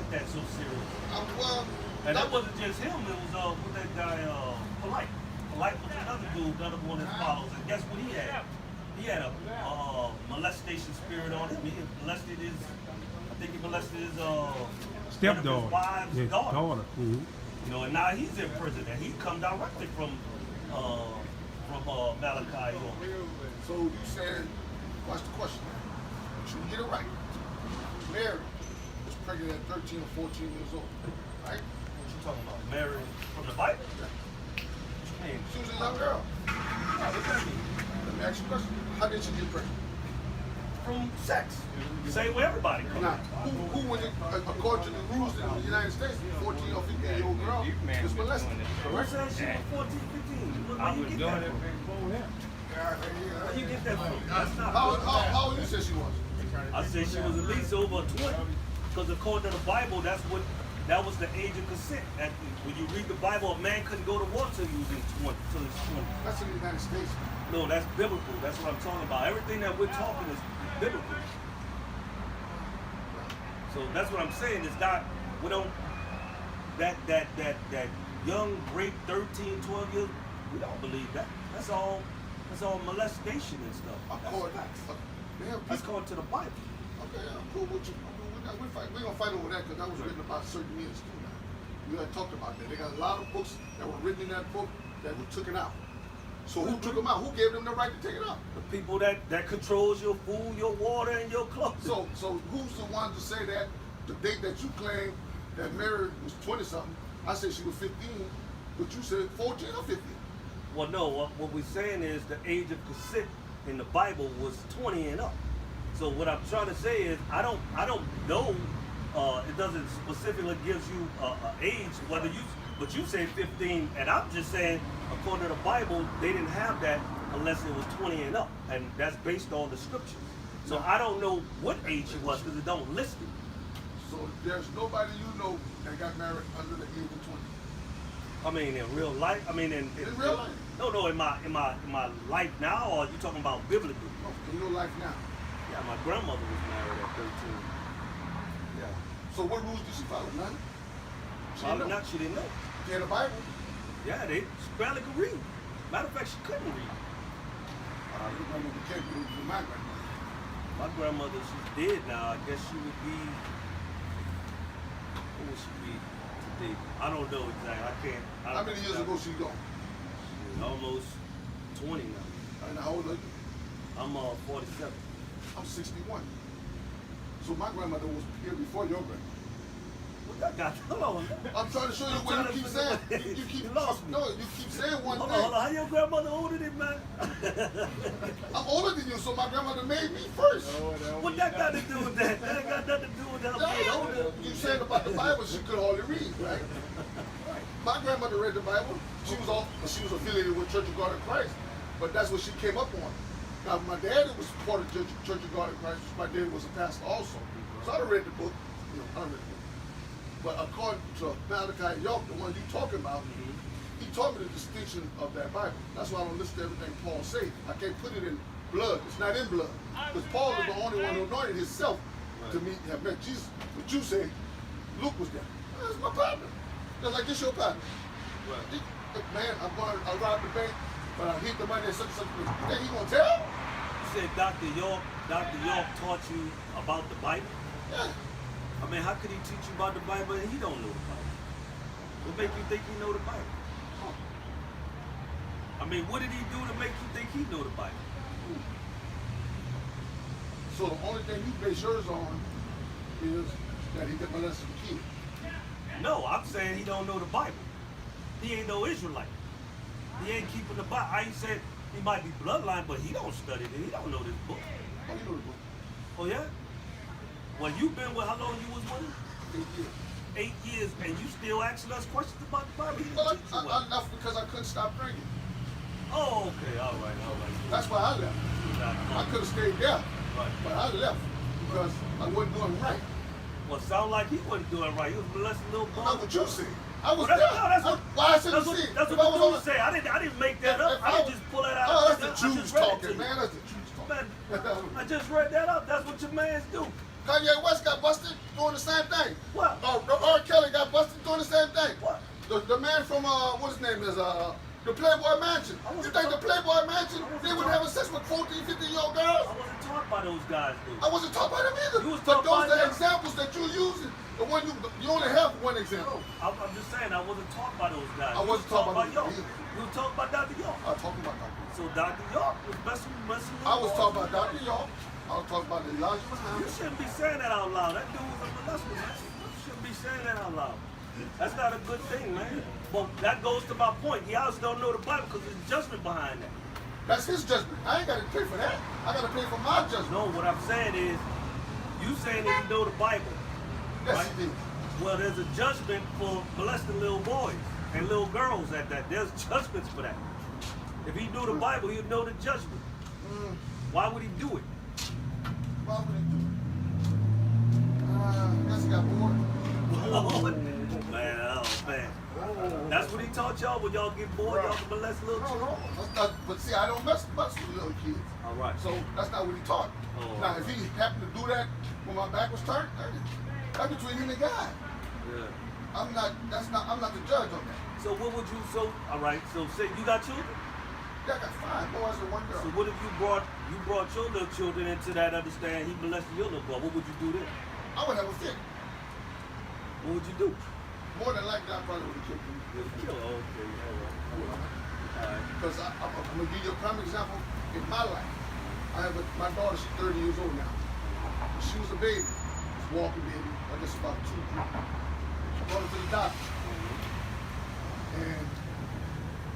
take that so serious. Well, and that wasn't just him. It was with that guy Polite. Polite was another dude, another one of his followers. And guess what he had? He had a molestation spirit on him. He molested his. I think he molested his stepdaughter, wife's daughter. Mm-hmm. You know, and now he's in prison, and he come directly from Malachi. So you saying, watch the question. Should we get it right? Mary was pregnant at 13 or 14 years old, right? What you talking about? Mary from the Bible? Yeah. She was a young girl. What does that mean? Let me ask you a question. How did she get pregnant? From sex. Same way everybody comes. Now, who when it, according to the rules in the United States, 14 or 15-year-old girl was molested? Correct? She was 14, 15. I was doing it before him. Where you get that from? That's not How old you say she was? I said she was at least over 20. Because according to the Bible, that was the age of consent. When you read the Bible, a man couldn't go to war till he was in 20, till he's 20. That's in the United States. No, that's biblical. That's what I'm talking about. Everything that we're talking is biblical. So that's what I'm saying. It's not, we don't, that young rape 13, 12 years, we don't believe that. That's all molestation and stuff. That's according to the Bible. Okay, I'm cool with you. We're going to fight over that because that was written about certain years too now. We had talked about that. They got a lot of books that were written in that book that were taken out. So who took them out? Who gave them the right to take it out? The people that controls your food, your water, and your clothes. So who's the one to say that the date that you claim that Mary was 20-something, I said she was 15, but you said 14 or 15? Well, no, what we're saying is the age of consent in the Bible was 20 and up. So what I'm trying to say is I don't know. It doesn't specifically gives you an age whether you. But you say 15, and I'm just saying, according to the Bible, they didn't have that unless it was 20 and up, and that's based on the scriptures. So I don't know what age it was because it don't list it. So there's nobody you know that got married under the age of 20. I mean, in real life. I mean, in real life. No, in my life now, or you talking about biblically? No, in your life now. Yeah, my grandmother was married at 13. Yeah. So what rules did she follow? None. She didn't know. She had a Bible. Yeah, they barely could read. Matter of fact, she couldn't read. Your grandmother can't read with my grandmother. My grandmother, she's dead now. I guess she would be. What would she be today? I don't know exactly. I can't. How many years ago she gone? Almost 20 now. And how old are you? I'm 47. I'm 61. So my grandmother was here before your grandmother. Hold on. I'm trying to show you what you keep saying. You keep lost me. No, you keep saying one thing. Hold on. How your grandmother older than mine? I'm older than you, so my grandmother made me first. What that got to do with that? That ain't got nothing to do with that. I'm older. You said about the Bible she could hardly read, right? My grandmother read the Bible. She was affiliated with Church of God in Christ, but that's what she came up on. Now my dad was part of Church of God in Christ. My dad was a pastor also, so I read the book. I read the book. But according to Malachi York, the one you talking about, he taught me the distinction of that Bible. That's why I don't listen to everything Paul say. I can't put it in blood. It's not in blood. Because Paul is the only one who anointed himself to have met Jesus. But you say Luke was there. That's my partner. Just like this your partner. Right. Man, I robbed the bank, but I hit the money at such and such place. You think he gonna tell? You said Dr. York taught you about the Bible? Yeah. I mean, how could he teach you about the Bible and he don't know the Bible? What make you think he know the Bible? I mean, what did he do to make you think he know the Bible? So the only thing you base yours on is that he did molest some kids. No, I'm saying he don't know the Bible. He ain't no Israelite. He ain't keeping the Bible. I ain't said he might be bloodline, but he don't study it. He don't know this book. Oh, you know the book. Oh, yeah? Well, you been with, how long you was with him? 8 years. 8 years, and you still asking us questions about the Bible? Well, I left because I couldn't stop drinking. Oh, okay, all right. That's why I left. I could have stayed there, but I left because I wasn't doing right. Well, sound like he wasn't doing right. He was molesting little boys. That's what you said. I was well, there. Why should you say? That's what the Jews say. I didn't make that up. I didn't just pull that out. Oh, that's the Jews talking, man. That's the Jews talking. Man, I just read that up. That's what your mans do. Kanye West got busted doing the same thing. What? R. Kelly got busted doing the same thing. What? The man from what his name is the Playboy Mansion. You think the Playboy Mansion they would having sex with 14, 15-year-old girls? I wasn't taught by those guys, dude. I wasn't taught by them either. You was But taught those by are them. examples that you're using. The one you only have one example. I'm just saying, I wasn't taught by those guys. I wasn't taught by York. those guys. You were taught by Dr. York. I'm talking about Dr. So Dr. York was messing with I was boys. talking about Dr. York. I was talking about Elijah You Muhammad. shouldn't be saying that out loud. That dude was a molester, man. You shouldn't be saying that out loud. That's not a good thing, man. But that goes to my point. He also don't know the Bible because there's judgment behind that. That's his judgment. I ain't got to pay for that. I got to pay for my judgment. No, what I'm saying is, you saying that you know the Bible. Yes, right? he did. Well, there's a judgment for molesting little boys and little girls at that. There's judgments for that. If he knew the Bible, he'd know the judgment. Why would he do it? Why would he do it? I guess he got bored. Man. That's what he taught y'all when y'all get bored, y'all can molest little No, children. no. That's not, but see, I don't mess with little kids. All right. So that's not what he taught. Oh. Now, if he happened to do that when my back was turned, that's between him and God. Yeah. I'm not the judge on that. So what would you, all right, so say you got children? Yeah, I got 5 boys and 1 girl. So what if you brought your little children into that understanding, he molested your little boy, what would you do then? I would have a fit. What would you do? More than likely, I probably would have killed him. Okay, all right. Because I'm going to give you a prime example. In my life, my daughter, she's 30 years old now. When she was a baby, she was walking baby, I guess about 2, 3. I brought her to the doctor. And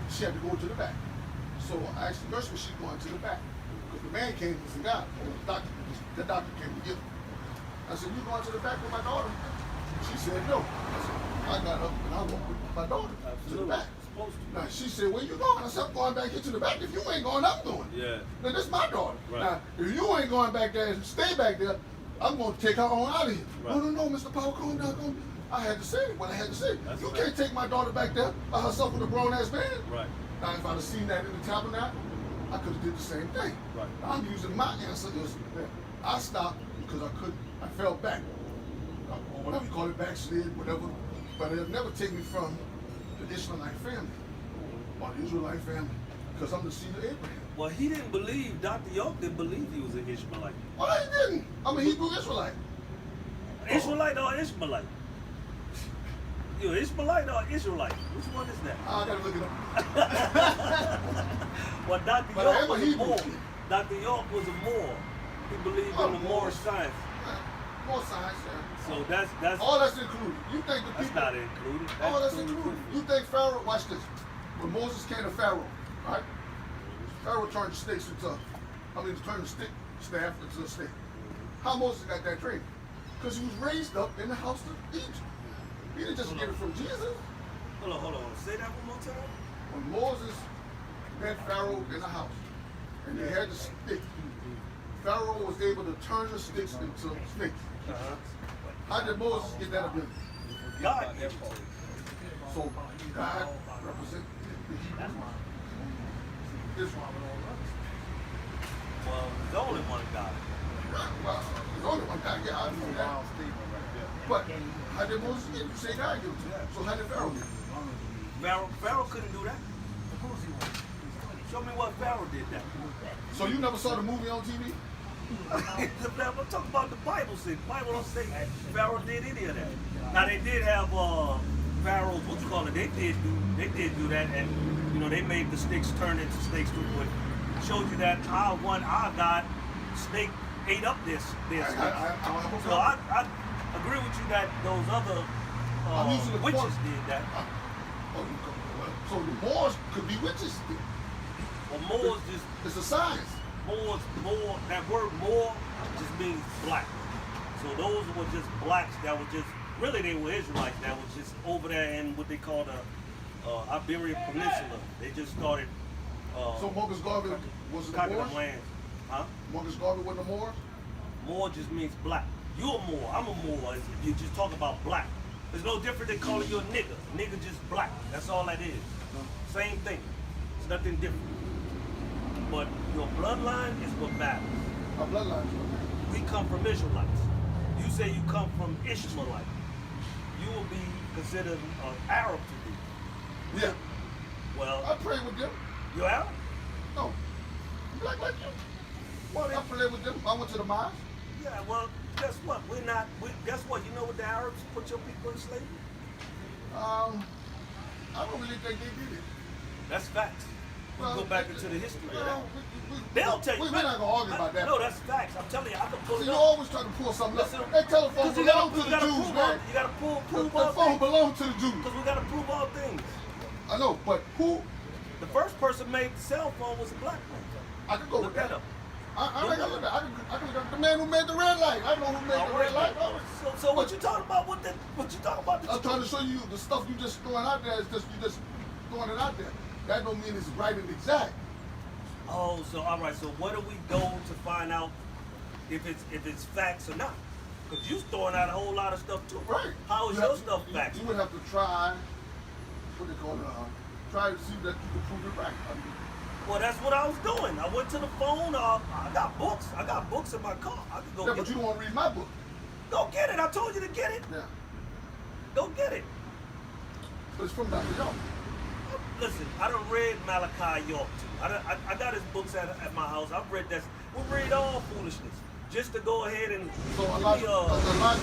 she had to go to the back. So I asked the nurse when she going to the back. Because the man came and forgot. The doctor came to get her. I said, you going to the back with my daughter? She said, no. I said, I got up and I walked with my daughter to the back. Supposed to. Now, she said, where you going? I said, I'm going back here to the back. If you ain't going, I'm going. Yeah. Now, this is my daughter. Right. Now, if you ain't going back there and stay back there, I'm going to take her on out of here. Right. No, Mr. Powell, calm down. Calm down. I had to say what I had to say. That's You right. can't take my daughter back there by herself with a grown-ass man. Right. Now, if I'd have seen that in the tabernacle, I could have did the same thing. Right. I'm using my answer is I stopped because I couldn't. I fell back. Or whatever you call it, backslid, whatever. But it'll never take me from the Ishmaelite family or the Israelite family because I'm the seed of Abraham. Well, he didn't believe, Dr. York didn't believe he was an Ishmaelite. Well, he didn't. I'm a Hebrew Israelite. Israelite or Ishmaelite? You Ishmaelite or Israelite? Which one is that? I gotta look it up. Well, Dr. But I York am a was a Hebrew. Moor. Dr. York was a Moor. He believed in the Moorish science. More science, yeah. So that's All that's included. You think the that's people? not included. All that's included. You think Pharaoh? Watch this. When Moses came to Pharaoh, right? Pharaoh turned turned the stick staff into a stick. How Moses got that training? Because he was raised up in the house of Egypt. He didn't just get it from Jesus. Hold on. Say that one more time. When Moses met Pharaoh in the house, and they had the stick, Pharaoh was able to turn the sticks into snakes. How did Moses get that ability? God. So God represents the Hebrew Israel. Well, there's only one God. Well, there's only one God. Yeah, I know that. But how did Moses get it? You say God gave it to him. So how did Pharaoh get it? Pharaoh couldn't do that. Show me what Pharaoh did that. So you never saw the movie on TV? I'm talking about the Bible. The Bible don't say Pharaoh did any of that. Now they did have Pharaoh, what you call it? They did do that, and you know they made the sticks turn into snakes too. But it showed you that our God, snake ate up this. So I agree with you that those other witches did that. So the Moors could be witches. Well, Moors just It's a science. Moor, that word Moor just means black. So those were just blacks that were just, really they were Israelites that was just over there in what they call the Iberian Peninsula. They just started So Marcus Garvey was the conquering Moors? land. Huh? Marcus Garvey wasn't the Moors? Moor just means black. You're a Moor, I'm a Moor. You just talk about black. It's no different than calling you a nigger. Nigger just black. That's all that is. Same thing. It's nothing different. But your bloodline is what matters. Our bloodline. We come from Israelites. say you come from Ishmaelite, you will be considered an Arab to be. Yeah. Well, I pray with them. you Arab? No. I'm black like you. Well, I pray with them. I went to the mosque. yeah, well, guess what? Guess what? You know what the Arabs put your people in slavery? I don't really think they did it. That's facts. We Well, go back into the history of that. Well, They'll tell you. We're not gonna argue about that. No, that's facts. I'm telling you, I can pull See, it you up. always try to pull something up. Listen, That telephone 'cause you gotta- belongs to you the gotta Jews, prove man. all- You gotta prove The all phone things. belongs to the Jews. Because we gotta prove all things. I know, but who? The first person made the cell phone was a black man. I can go Look with that that. up. I ain't gonna look at. I can look at the man who made the red light. I know who made the red light. So what you talking about? What you talking about? I'm trying to show you the stuff you just throwing out there. Is just you just throwing it out there. That don't mean it's right and exact. Oh, so all right. So where do we go to find out if it's facts or not? Because you throwing out a whole lot of stuff too. Right. How is You your have to- stuff facts? You would have to try. What they call it? Try to see that you can prove it right. Well, that's what I was doing. I went to the phone. I got books. I got books in my car. I could go Yeah, get but you it. don't want to read my book. Go get it. I told you to get it. Yeah. Go get it. But it's from Dr. York. Listen, I done read Malachi York too. I got his books at my house. I've read that. We read all foolishness. Just to go ahead and So give Elijah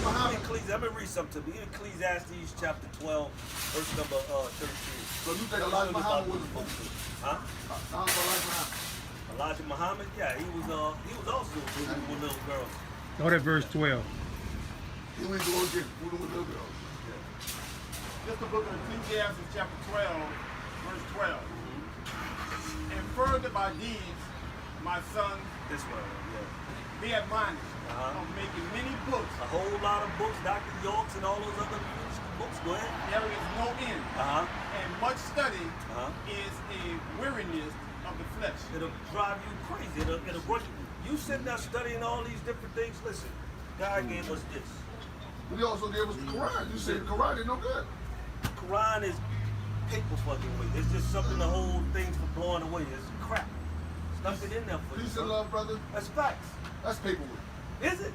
Muhammad. let me read something to me. Ecclesiastes chapter 12, verse number 13. So you think Elijah Muhammad was a fool? Huh? Elijah Muhammad. Elijah Muhammad? Yeah, he was also fooling with little girls. Go to verse 12. He went to go get fooling with little girls. Just the book of Ecclesiastes chapter 12, verse 12. And further by these, my son, This one, yeah. be admonished Uh-huh. of making many books. A whole lot of books, Dr. York's and all those other books. Go ahead. There is no end. Uh-huh. And much study Uh-huh. is a weariness of the flesh. It'll drive you crazy. It'll break you. You sitting there studying all these different things. Listen, God gave us this. But he also gave us the Quran. You said the Quran ain't no good. Quran is paper fucking weight. It's just something to hold things from blowing away. It's crap. There's nothing in there for you. Peace and love, brother. That's facts. That's paperwork. Is it?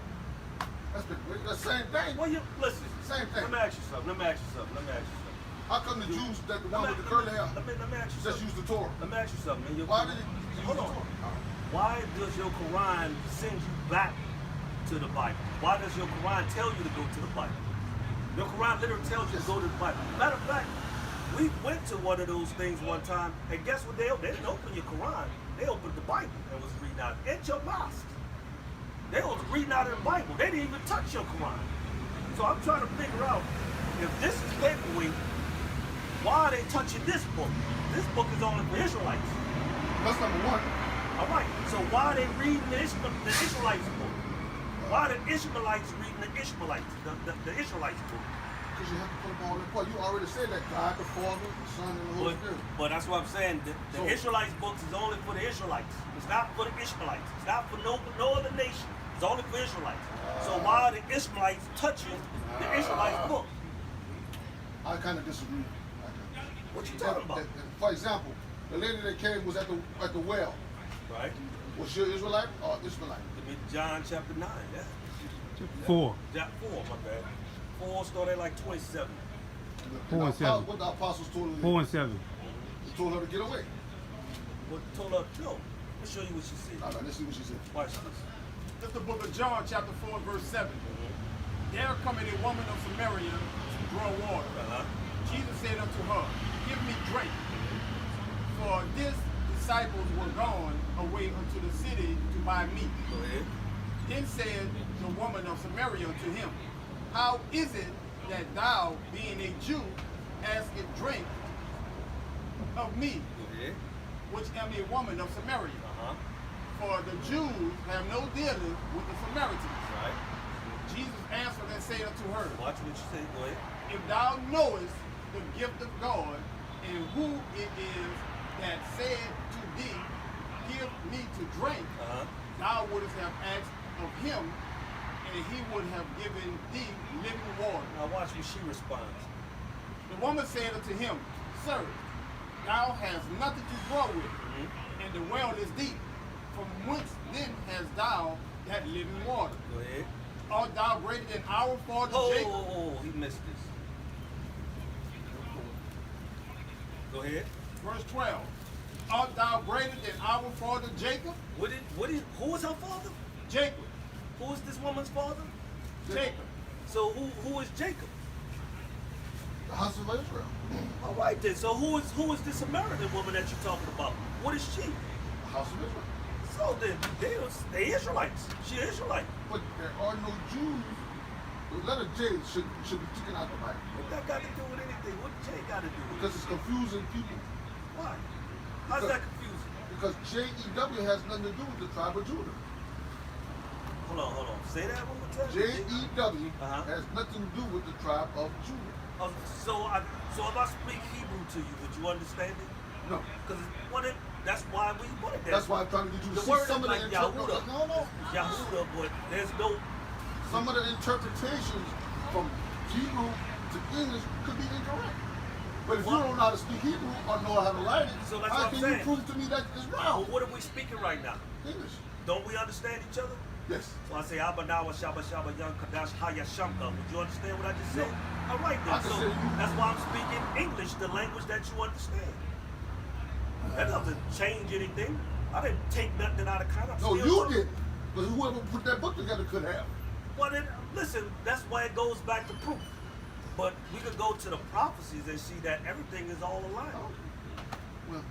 That's paperwork. That's the same thing. Well, you listen. Same thing. Let me ask you something. How come the Jews, that the one with the curly hair, Let me ask you just something. use the Torah? Let me ask you something. Man. Why did he use Hold the on. Torah? Why does your Quran send you back to the Bible? Why does your Quran tell you to go to the Bible? Your Quran literally tells you to go to the Bible. Matter of fact, we went to one of those things one time, and guess what they didn't open your Quran. They opened the Bible and was reading out at your mosque. They was reading out of the Bible. They didn't even touch your Quran. So I'm trying to figure out, if this is paperweight, why are they touching this book? This book is only for Israelites. That's number one. All right, so why are they reading the Israelites book? Why are the Ishmaelites reading the Ishmaelites, the Israelites book? Because you have to put them all in part. You already said that God, the Father, the Son, and the Holy Spirit. But that's what I'm saying. The So- Israelites books is only for the Israelites. It's not for the Ishmaelites. It's not for no other nation. It's only for Israelites. So why are the Ishmaelites touching the Israelites book? I kind of disagree. What you talking about? For example, the lady that came was at the well. Right? Was she an Israelite or Ishmaelite? Give me John chapter 9. Yeah. 4. John 4, my bad. 4 started at like 27. 4 and 7. What the apostles told her? 4 and 7. They told her to get away. What told her no? Let's show you what she said. All right, let's see what she said. Watch this. Just the book of John chapter 4, verse 7. There cometh a woman of Samaria to draw water. Uh-huh. Jesus said unto her, give me drink. For this disciples were gone away unto the city to buy meat. Go ahead. Then said the woman of Samaria to him, how is it that thou, being a Jew, askest drink of me, Go ahead. which am a woman of Samaria? Uh-huh. For the Jews have no dealing with the Samaritans. Right. Jesus answered and said unto her, Watch what you say. Go ahead. if thou knowest the gift of God, and who it is that said to thee, give me to drink, Uh-huh. thou wouldst have asked of him, and he would have given thee living water. Now watch when she responds. The woman said unto him, Sir, thou hast nothing to draw with, and the well is deep. From whence then hast thou that living water? Go ahead. Art thou greater than our father Jacob? Oh, he missed this. Go ahead. Verse 12. Art thou greater than our father Jacob? Who was her father? Jacob. Who is this woman's father? Jacob. So who is Jacob? The house of Israel. All right then. So who is this Samaritan woman that you're talking about? What is she? The house of Israel. So then they Israelites. She an Israelite. But there are no Jews. The letter J should be taken out of the Bible. What that got to do with anything? What J got to do with it? Because it's confusing people. Why? How's that confusing? Because J-E-W has nothing to do with the tribe of Judah. Hold on. Say that one more time. J-E-W Uh-huh. has nothing to do with the tribe of Judah. So if I speak Hebrew to you, would you understand it? No. Because that's why we put it there. That's why I'm trying to get you to The see word some is of the like Yahudah. No. Yahudah, but there's no. Some of the interpretations from Hebrew to English could be incorrect. But if you don't know how to speak Hebrew or know how to write it, So that's how what can I'm you saying. prove to me that it's Well, wrong? what are we speaking right now? English. Don't we understand each other? Yes. So I say Abanawa Shaba Shaba Yan Kadash Haya Shamka. Would you understand what I just said? No. All right I then. can So say you- that's why I'm speaking English, the language that you understand. That doesn't change anything. I didn't take nothing out of context. No, you did. Because whoever put that book together could have. Well, then, listen, that's why it goes back to proof. But we could go to the prophecies and see that everything is all aligned. Well,